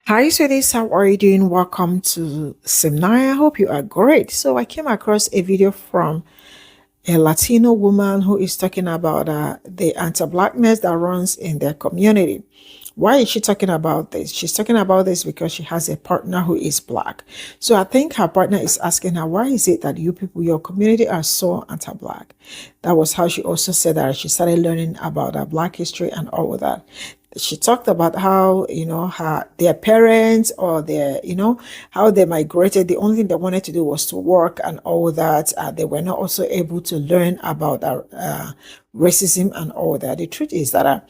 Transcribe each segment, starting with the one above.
Hi, sweeties. How are you doing? Welcome to Seminar. I hope you are great. So, I came across a video from a Latino woman who is talking about the anti-blackness that runs in their community. Why is she talking about this? She's talking about this because she has a partner who is black. So I think her partner is asking her, why is it that you people, your community are so anti-black? That was how she also said that she started learning about black history and all of that. She talked about how her their parents or their how they migrated. The only thing they wanted to do was to work and all that. They were not also able to learn about racism and all that. The truth is that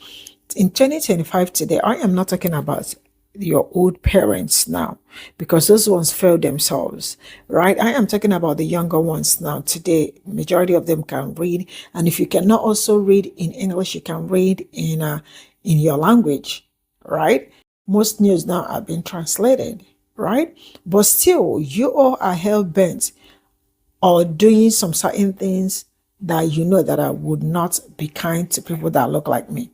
in 2025 today, I am not talking about your old parents now, because those ones failed themselves, right? I am talking about the younger ones now. Today, majority of them can read, and if you cannot also read in English, you can read in your language, right? Most news now are being translated, right? But still, you all are hell bent or doing some certain things that you know that I would not be kind to people that look like me.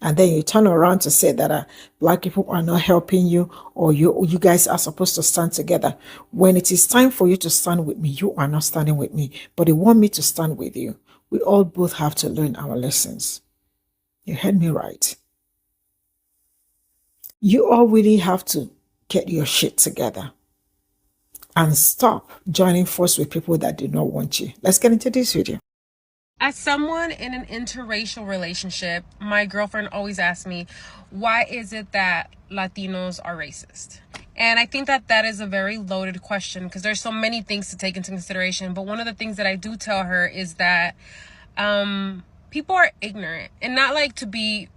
And then you turn around to say that black people are not helping you, or you guys are supposed to stand together. When it is time for you to stand with me, you are not standing with me, but you want me to stand with you. We all both have to learn our lessons. You heard me right. You all really have to get your shit together and stop joining force with people that do not want you. Let's get into this video. As someone in an interracial relationship, my girlfriend always asks me, why is it that Latinos are racist? And I think that that is a very loaded question because there's so many things to take into consideration. But one of the things that I do tell her is that people are ignorant, and not like to be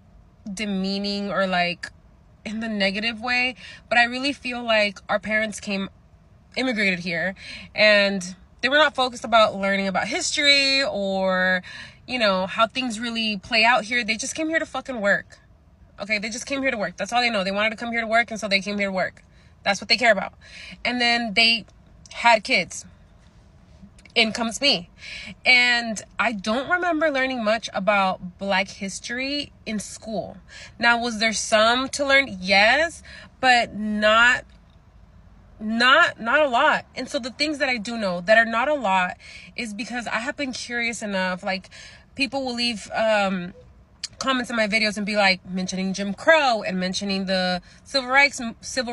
demeaning or like in the negative way, but I really feel like our parents immigrated here and they were not focused about learning about history or how things really play out here. They just came here to fucking work. Okay, they just came here to work. That's all they know. They wanted to come here to work, and so they came here to work. That's what they care about. And then they had kids. In comes me. And I don't remember learning much about Black history in school. Now, was there some to learn? Yes, but not a lot. And so the things that I do know that are not a lot is because I have been curious enough. Like, people will leave comments in my videos and be like mentioning Jim Crow and mentioning the civil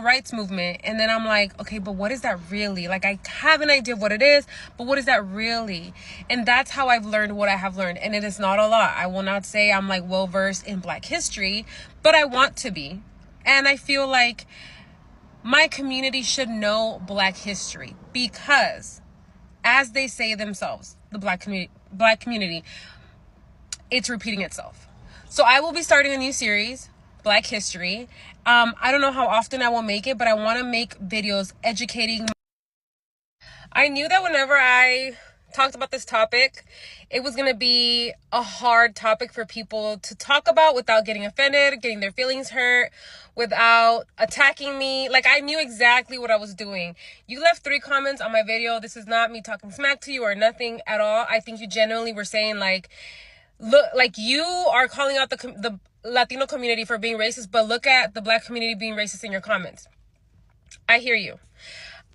rights movement, and then I'm like, okay, but what is that really? Like, I have an idea of what it is, but what is that really? And that's how I've learned what I have learned, and it is not a lot. I will not say I'm like well versed in Black history, but I want to be. And I feel like my community should know Black history because, as they say themselves, the Black community, it's repeating itself. So I will be starting a new series, Black History. I don't know how often I will make it, but I want to make videos educating. I knew that whenever I talked about this topic, it was going to be a hard topic for people to talk about without getting offended, getting their feelings hurt, without attacking me. Like, I knew exactly what I was doing. You left 3 comments on my video. This is not me talking smack to you or nothing at all. I think you genuinely were saying, like, look, like, you are calling out the Latino community for being racist, but look at the Black community being racist in your comments. I hear you.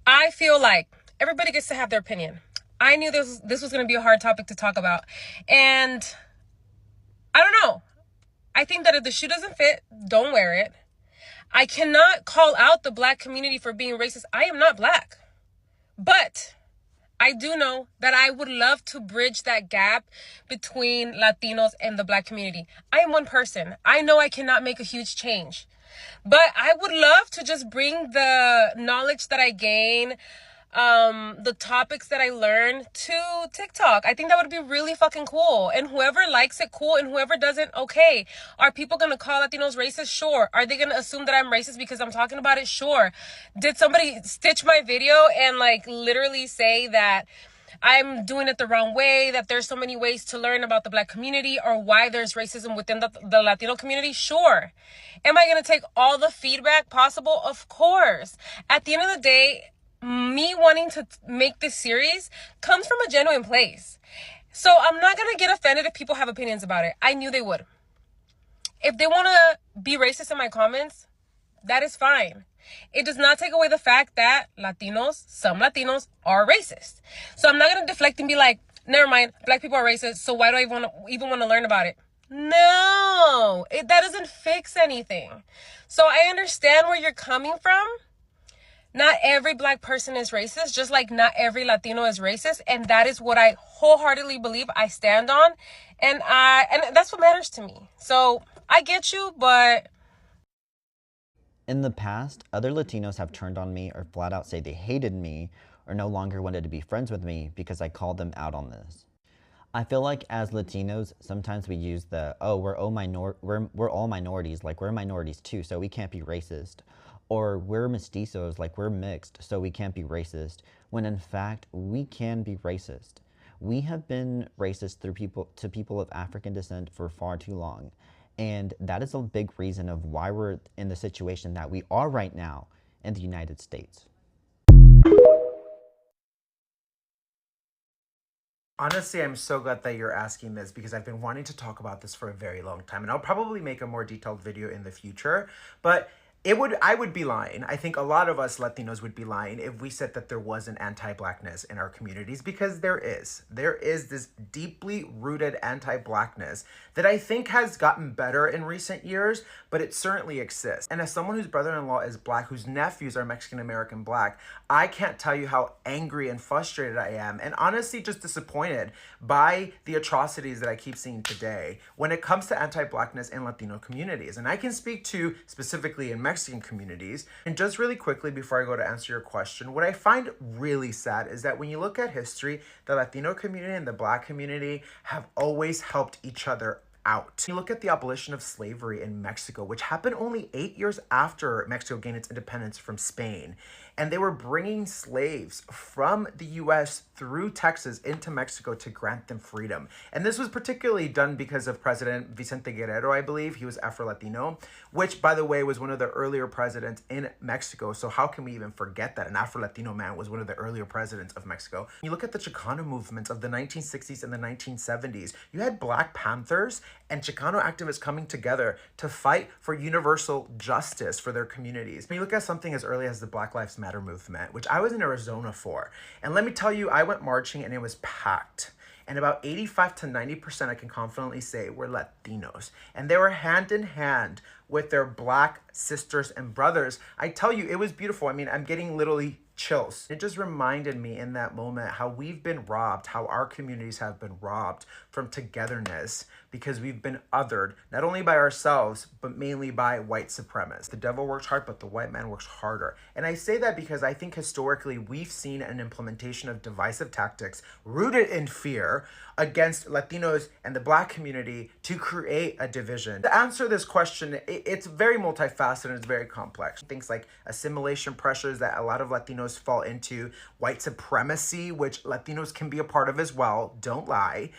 I feel like everybody gets to have their opinion. I knew this was going to be a hard topic to talk about. And I don't know. I think that if the shoe doesn't fit, don't wear it. I cannot call out the Black community for being racist. I am not Black. But I do know that I would love to bridge that gap between Latinos and the Black community. I am one person. I know I cannot make a huge change, but I would love to just bring the knowledge that I gain, the topics that I learn to TikTok. I think that would be really fucking cool. And whoever likes it, cool. And whoever doesn't, okay. Are people going to call Latinos racist? Sure. Are they going to assume that I'm racist because I'm talking about it? Sure. Did somebody stitch my video and like literally say that I'm doing it the wrong way, that there's so many ways to learn about the Black community or why there's racism within the Latino community? Sure. Am I going to take all the feedback possible? Of course. At the end of the day, me wanting to make this series comes from a genuine place. So I'm not going to get offended if people have opinions about it. I knew they would. If they want to be racist in my comments, that is fine. It does not take away the fact that some Latinos are racist. So I'm not going to deflect and be like, never mind, black people are racist, so why do I even want to learn about it? No, that doesn't fix anything. So I understand where you're coming from. Not every black person is racist, just like not every Latino is racist. And that is what I wholeheartedly believe I stand on. And that's what matters to me. So I get you, but... In the past, other Latinos have turned on me or flat out say they hated me or no longer wanted to be friends with me because I called them out on this. I feel like as Latinos, sometimes we use the, oh, we're all minorities, like we're minorities too, so we can't be racist. Or we're mestizos, like we're mixed, so we can't be racist, when in fact, we can be racist. We have been racist to people of African descent for far too long. And that is a big reason of why we're in the situation that we are right now in the United States. Honestly, I'm so glad that you're asking this because I've been wanting to talk about this for a very long time, and I'll probably make a more detailed video in the future, but I would be lying. I think a lot of us Latinos would be lying if we said that there wasn't anti-blackness in our communities, because there is. There is this deeply rooted anti-blackness that I think has gotten better in recent years, but it certainly exists. And as someone whose brother-in-law is black, whose nephews are Mexican-American black, I can't tell you how angry and frustrated I am, and honestly just disappointed by the atrocities that I keep seeing today when it comes to anti-blackness in Latino communities. And I can speak to specifically in Mexican communities. And just really quickly before I go to answer your question, what I find really sad is that when you look at history, the Latino community and the black community have always helped each other out. You look at the abolition of slavery in Mexico, which happened only 8 years after Mexico gained its independence from Spain. And they were bringing slaves from the US through Texas into Mexico to grant them freedom. And this was particularly done because of President Vicente Guerrero, I believe. He was Afro-Latino, which, by the way, was one of the earlier presidents in Mexico. So how can we even forget that an Afro-Latino man was one of the earlier presidents of Mexico? You look at the Chicano movements of the 1960s and the 1970s. You had Black Panthers and Chicano activists coming together to fight for universal justice for their communities. When you look at something as early as the Black Lives Matter movement, which I was in Arizona for, and let me tell you, I went marching and it was packed. And about 85 to 90%, I can confidently say, were Latinos. And they were hand in hand with their black sisters and brothers. I tell you, it was beautiful. I mean, I'm getting literally chills. It just reminded me in that moment how we've been robbed, how our communities have been robbed from togetherness because we've been othered, not only by ourselves, but mainly by white supremacists. The devil works hard, but the white man works harder. And I say that because I think historically we've seen an implementation of divisive tactics rooted in fear against Latinos and the black community to create a division. To answer this question, it's very multifaceted and it's very complex. Things like assimilation pressures that a lot of Latinos fall into, white supremacy, which Latinos can be a part of as well, don't lie,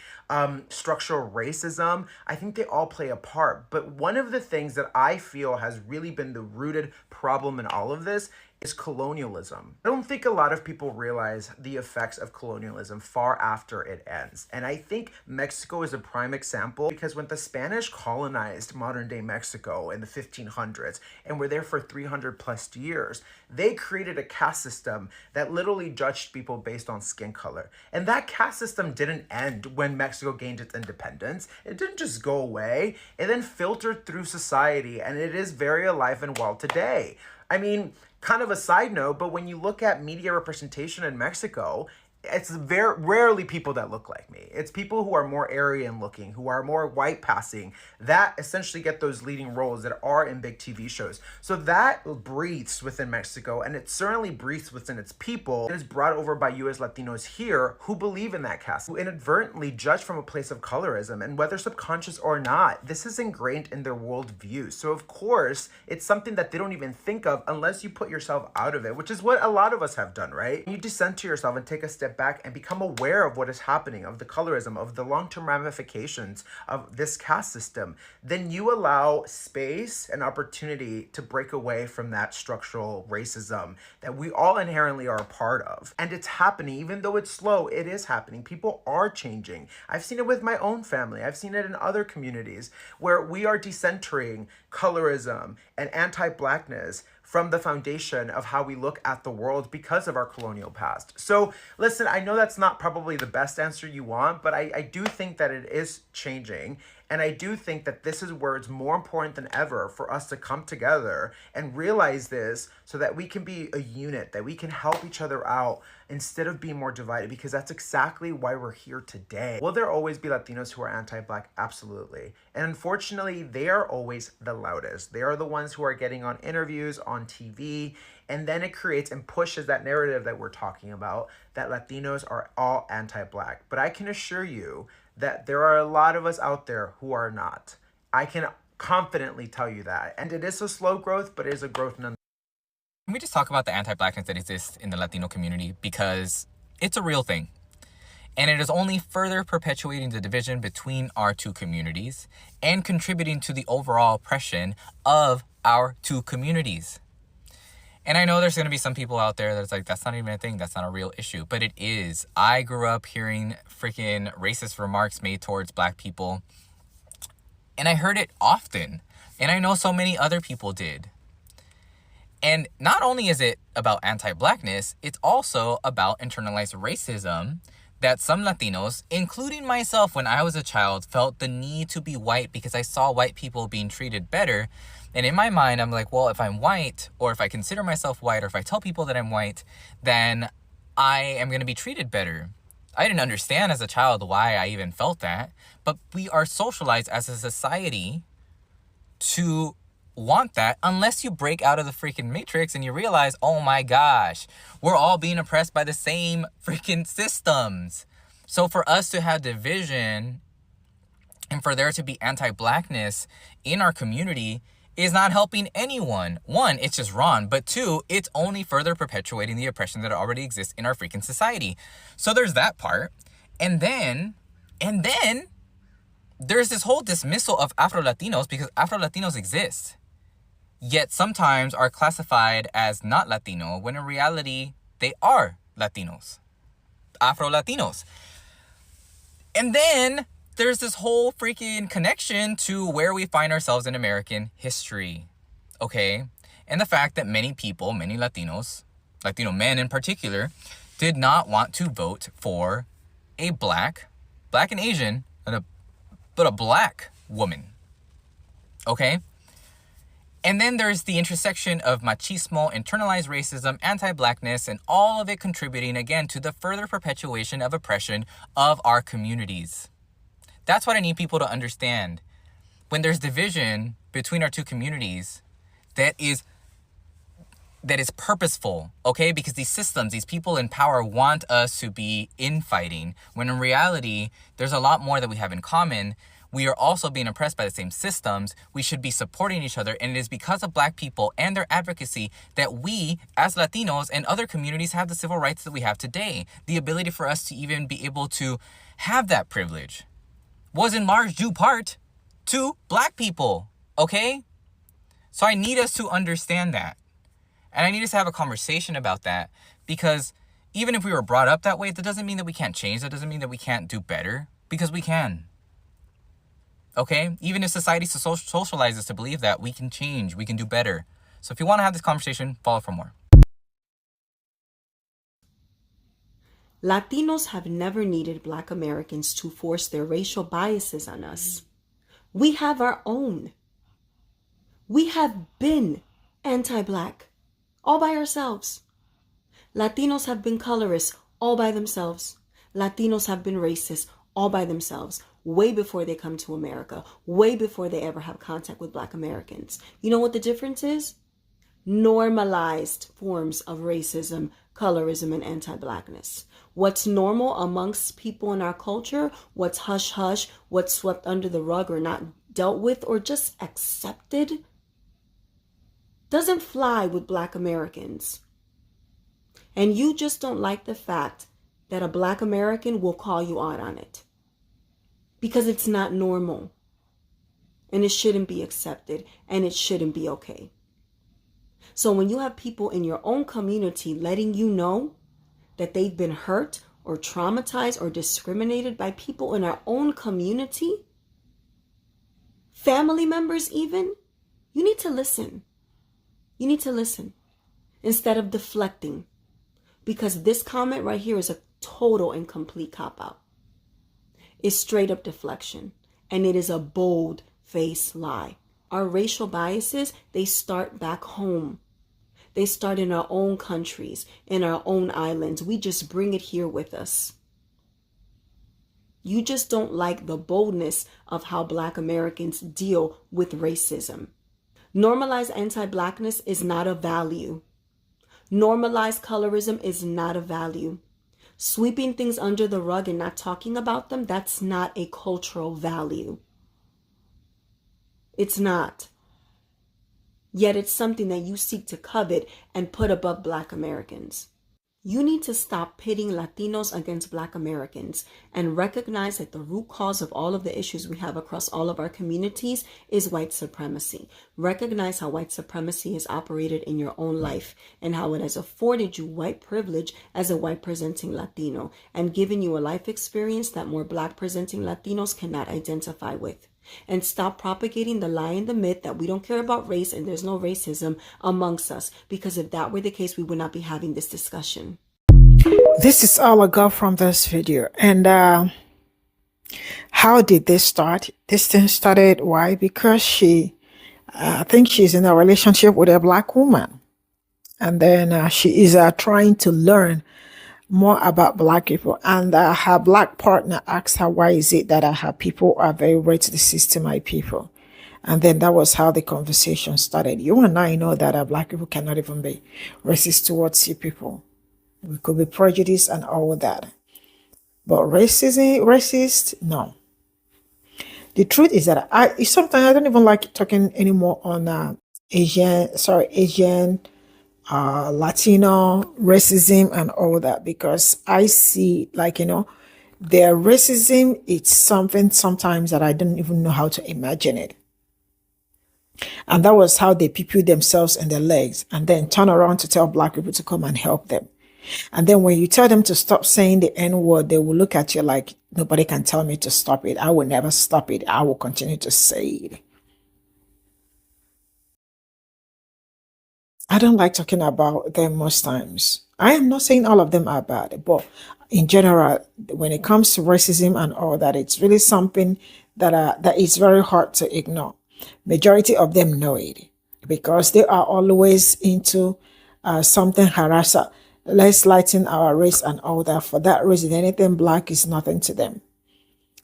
structural racism, I think they all play a part. But one of the things that I feel has really been the rooted problem in all of this is colonialism. I don't think a lot of people realize the effects of colonialism far after it ends. And I think Mexico is a prime example because when the Spanish colonized modern day Mexico in the 1500s and were there for 300 plus years, they created a caste system that literally judged people based on skin color. And that caste system didn't end when Mexico gained its independence. It didn't just go away. It then filtered through society, and it is very alive and well today. I mean, kind of a side note, but when you look at media representation in Mexico, it's very rarely people that look like me. It's people who are more Aryan looking, who are more white passing, that essentially get those leading roles that are in big TV shows. So that breathes within Mexico, and it certainly breathes within its people. It is brought over by US Latinos here who believe in that caste, who inadvertently judge from a place of colorism, and whether subconscious or not, this is ingrained in their worldview. So of course, it's something that they don't even think of unless you put yourself out of it, which is what a lot of us have done, right? You decenter yourself and take a step step back and become aware of what is happening, of the colorism, of the long-term ramifications of this caste system, then you allow space and opportunity to break away from that structural racism that we all inherently are a part of. And it's happening, even though it's slow, it is happening. People are changing. I've seen it with my own family. I've seen it in other communities where we are decentering colorism and anti-blackness from the foundation of how we look at the world because of our colonial past. So listen, I know that's not probably the best answer you want, but I do think that it is changing. And I do think that this is where it's more important than ever for us to come together and realize this so that we can be a unit, that we can help each other out instead of being more divided, because that's exactly why we're here today. Will there always be Latinos who are anti-Black? Absolutely. And unfortunately, they are always the loudest. They are the ones who are getting on interviews, on TV, and then it creates and pushes that narrative that we're talking about, that Latinos are all anti-Black. But I can assure you that there are a lot of us out there who are not. I can confidently tell you that. And it is a slow growth, but it is a growth nonetheless. Can we just talk about the anti-Blackness that exists in the Latino community? Because it's a real thing. And it is only further perpetuating the division between our two communities and contributing to the overall oppression of our two communities. And I know there's going to be some people out there that's like, that's not even a thing. That's not a real issue. But it is. I grew up hearing freaking racist remarks made towards Black people. And I heard it often. And I know so many other people did. And not only is it about anti-Blackness, it's also about internalized racism that some Latinos, including myself when I was a child, felt the need to be white because I saw white people being treated better. And in my mind, I'm like, well, if I'm white, or if I consider myself white, or if I tell people that I'm white, then I am going to be treated better. I didn't understand as a child why I even felt that, but we are socialized as a society to want that unless you break out of the freaking matrix and you realize, oh my gosh, we're all being oppressed by the same freaking systems. So for us to have division and for there to be anti-Blackness in our community is not helping anyone. One, it's just wrong. But two, it's only further perpetuating the oppression that already exists in our freaking society. So there's that part. And then there's this whole dismissal of Afro-Latinos because Afro-Latinos exist, yet sometimes are classified as not Latino when in reality they are Latinos, Afro-Latinos. And then there's this whole freaking connection to where we find ourselves in American history, okay? And the fact that many people, many Latinos, Latino men in particular, did not want to vote for a black and Asian, but a Black woman, okay? And then there's the intersection of machismo, internalized racism, anti-Blackness, and all of it contributing, again, to the further perpetuation of oppression of our communities. That's what I need people to understand. When there's division between our two communities, that is purposeful, okay? Because these systems, these people in power want us to be infighting, when in reality, there's a lot more that we have in common. We are also being oppressed by the same systems. We should be supporting each other. And it is because of Black people and their advocacy that we, as Latinos and other communities, have the civil rights that we have today. The ability for us to even be able to have that privilege was in large due part to Black people, okay? So I need us to understand that. And I need us to have a conversation about that, because even if we were brought up that way, that doesn't mean that we can't change. That doesn't mean that we can't do better, because we can. Okay? Even if society socializes us to believe that, we can change, we can do better. So if you want to have this conversation, follow for more. Latinos have never needed Black Americans to force their racial biases on us. We have our own. We have been anti-Black all by ourselves. Latinos have been colorists all by themselves. Latinos have been racist all by themselves, way before they come to America, way before they ever have contact with Black Americans. You know what the difference is? Normalized forms of racism, colorism, and anti-Blackness. What's normal amongst people in our culture, what's hush-hush, what's swept under the rug or not dealt with or just accepted, doesn't fly with Black Americans. And you just don't like the fact that a Black American will call you out on it. Because it's not normal. And it shouldn't be accepted. And it shouldn't be okay. So when you have people in your own community letting you know that they've been hurt or traumatized or discriminated by people in our own community, family members even, you need to listen. You need to listen instead of deflecting. Because this comment right here is a total and complete cop-out. It's straight up deflection. And it is a bold-faced lie. Our racial biases, they start back home. They start in our own countries, in our own islands. We just bring it here with us. You just don't like the boldness of how Black Americans deal with racism. Normalized anti-Blackness is not a value. Normalized colorism is not a value. Sweeping things under the rug and not talking about them, that's not a cultural value. It's not. Yet it's something that you seek to covet and put above Black Americans. You need to stop pitting Latinos against Black Americans and recognize that the root cause of all of the issues we have across all of our communities is white supremacy. Recognize how white supremacy has operated in your own life and how it has afforded you white privilege as a white presenting Latino and given you a life experience that more Black presenting Latinos cannot identify with. And stop propagating the lie and the myth that we don't care about race and there's no racism amongst us. Because if that were the case, we would not be having this discussion. This is all I got from this video. And how did this start? This thing started, why? Because I think she's in a relationship with a Black woman. And then she is trying to learn more about Black people, and her Black partner asked her, why is it that her people are very racist to my people? And then that was how the conversation started. You and I know that Black people cannot even be racist towards you people. We could be prejudiced and all that, but racist, no. The truth is that sometimes I don't even like talking anymore on Asian Latino racism and all that, because I see, like, their racism, it's something sometimes that I don't even know how to imagine it. And that was how they Pe0ple themselves in their legs and then turn around to tell Black people to come and help them. And then when you tell them to stop saying the N-word, they will look at you like, nobody can tell me to stop it. I will never stop it. I will continue to say it. I don't like talking about them most times. I am not saying all of them are bad, but in general, when it comes to racism and all that, it's really something that is very hard to ignore. Majority of them know it because they are always into something harassment. Let's lighten our race and all that. For that reason, anything Black is nothing to them.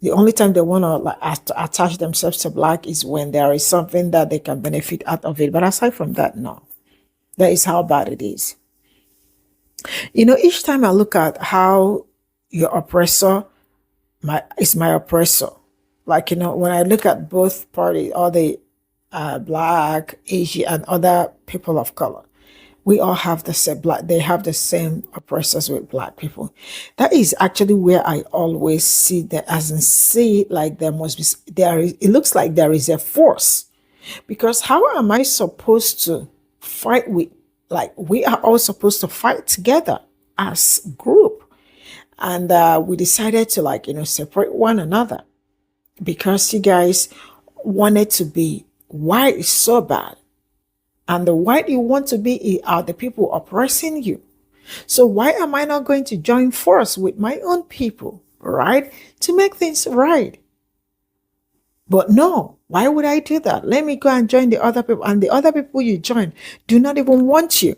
The only time they want to attach themselves to Black is when there is something that they can benefit out of it. But aside from that, no. That is how bad it is. Each time I look at how your oppressor is my oppressor, like, when I look at both parties, all the Black, Asian, and other people of color, we all have the same they have the same oppressors with Black people. That is actually where I always see that, as in see it like there must be, it looks like there is a force, because how am I supposed to fight with, like, we are all supposed to fight together as a group, and we decided to separate one another because you guys wanted to be white so bad, and the white you want to be are the people oppressing you. So why am I not going to join force with my own people, right, to make things right? But no, why would I do that? Let me go and join the other people. And the other people you join do not even want you.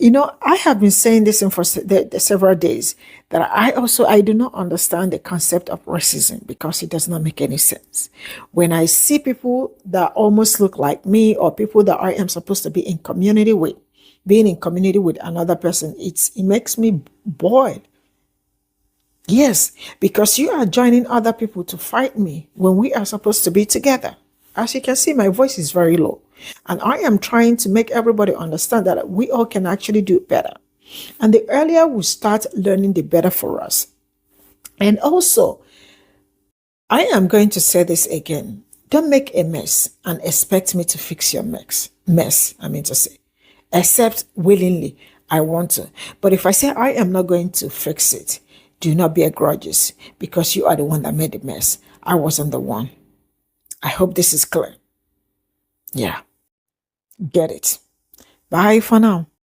I have been saying this for several days, that I do not understand the concept of racism because it does not make any sense. When I see people that almost look like me, or people that I am supposed to be in community with, being in community with another person, it makes me bored. Yes, because you are joining other people to fight me when we are supposed to be together. As you can see, my voice is very low. And I am trying to make everybody understand that we all can actually do better. And the earlier we start learning, the better for us. And also, I am going to say this again. Don't make a mess and expect me to fix your mess, I mean to say. Except willingly, I want to. But if I say I am not going to fix it, do not bear grudges because you are the one that made the mess. I wasn't the one. I hope this is clear. Yeah. Get it. Bye for now.